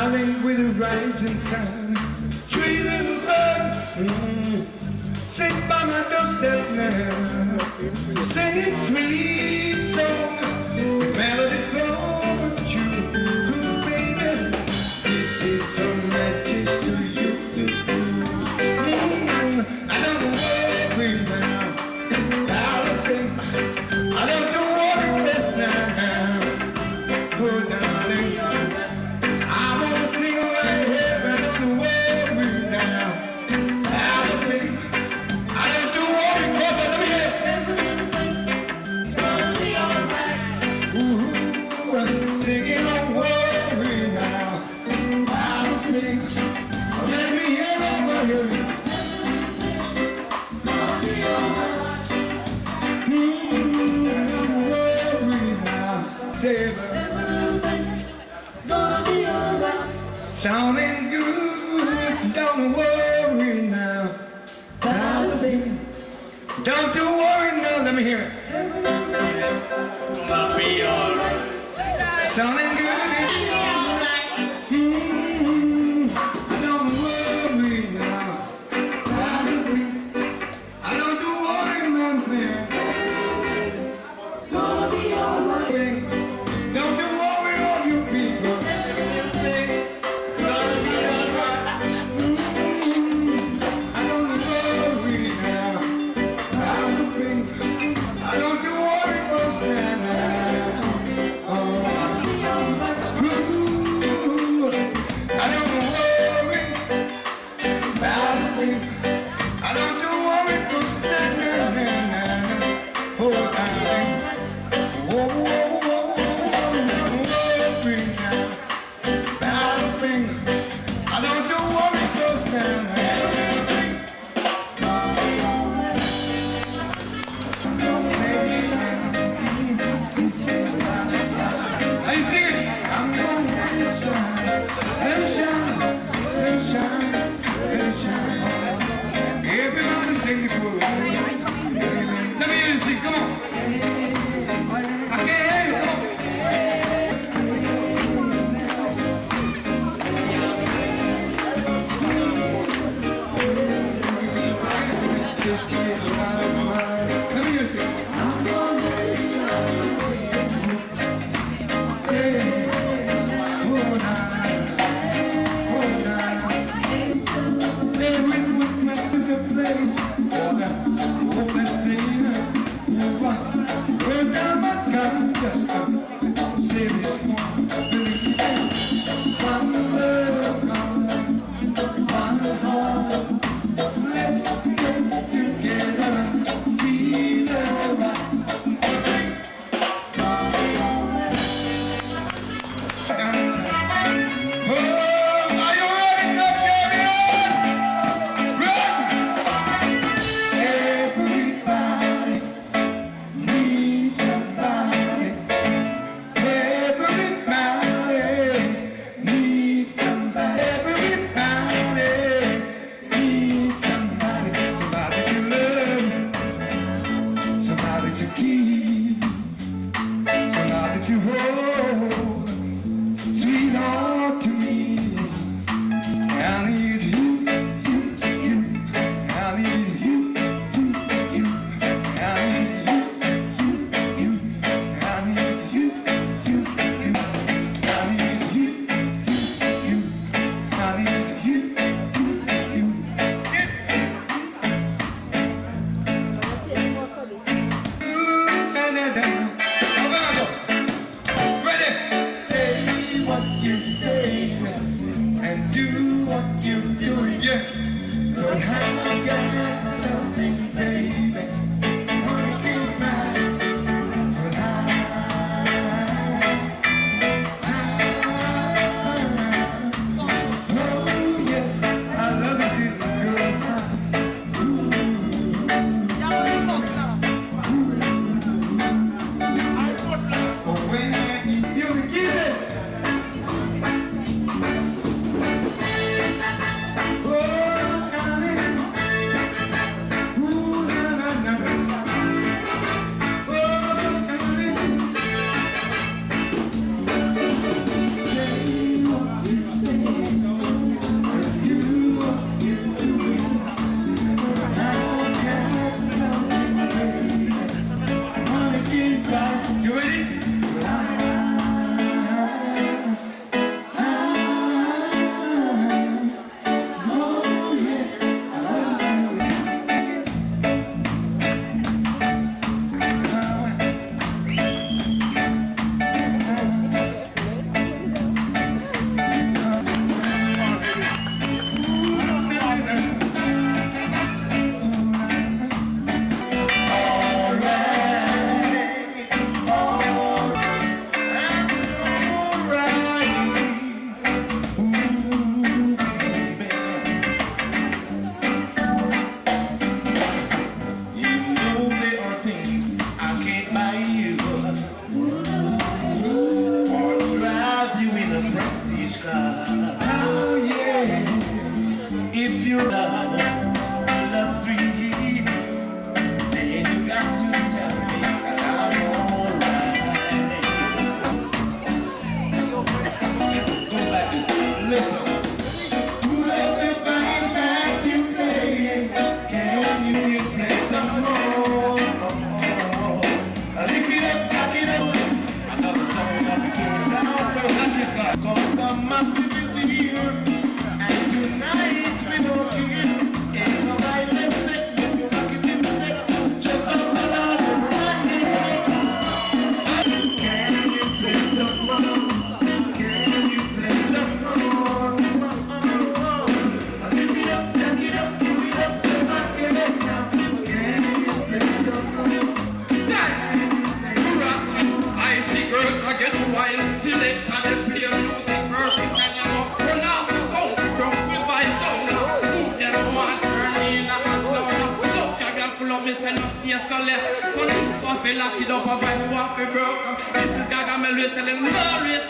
darling, with a rising sun. Three little birds sit by my doorstep now, singing sweet songs, with melodies flowing true. Ooh, baby, this is so magic to you. I don't worry now about a thing. I don't worry less now. Oh, darling, I wanna sing right here. I don't worry now about a thing. I don't worry, cause let me hear. It's gonna be alright. Ooh, I'm singing, don't worry now about a thing. Let me hear over here. It's gonna be alright. Sounding good, don't worry now. Don't you worry now, let me hear it. It's gonna be alright. Sounding good. I don't worry now. I don't worry, my man. It's gonna be alright. Don't you worry, all you people. It's gonna be alright. I don't worry now about the things. I don't you worry, cause now. Ooh, I don't worry about the things. I don't you worry, cause now. Oh, darling. Whoa, whoa, whoa, whoa, don't worry now about the things. I don't you worry, cause now. How you singing? I'm gonna let it shine, let it shine, let it shine, let it shine. Everybody sing it for me. Let me hear you sing, come on. I can't hear you, come on. your love, love's sweet, then you got to tell me, 'cause I'm alright. Goes like this. Listen. Who love the vibes that you play? Can you play some more? Lift it up, jack it up. Another song will be turned down. Cause the massive is here. And tonight we don't care. Ain't no violence set. You rock it instead. Jump up and down and rock it. Can you play some more? Can you play some more? Lift it up, jack it up, throw it up, and rock it up now. Can you play some more? I see girls I get wild, select and they play music first, and you know, run off the sound, girls will buy down. Who them want turn in a hot down? Look, you can pull up me send no space to left. When you swap it, lock it up, a vice swap it broke. This is Gaga Melody telling Beres.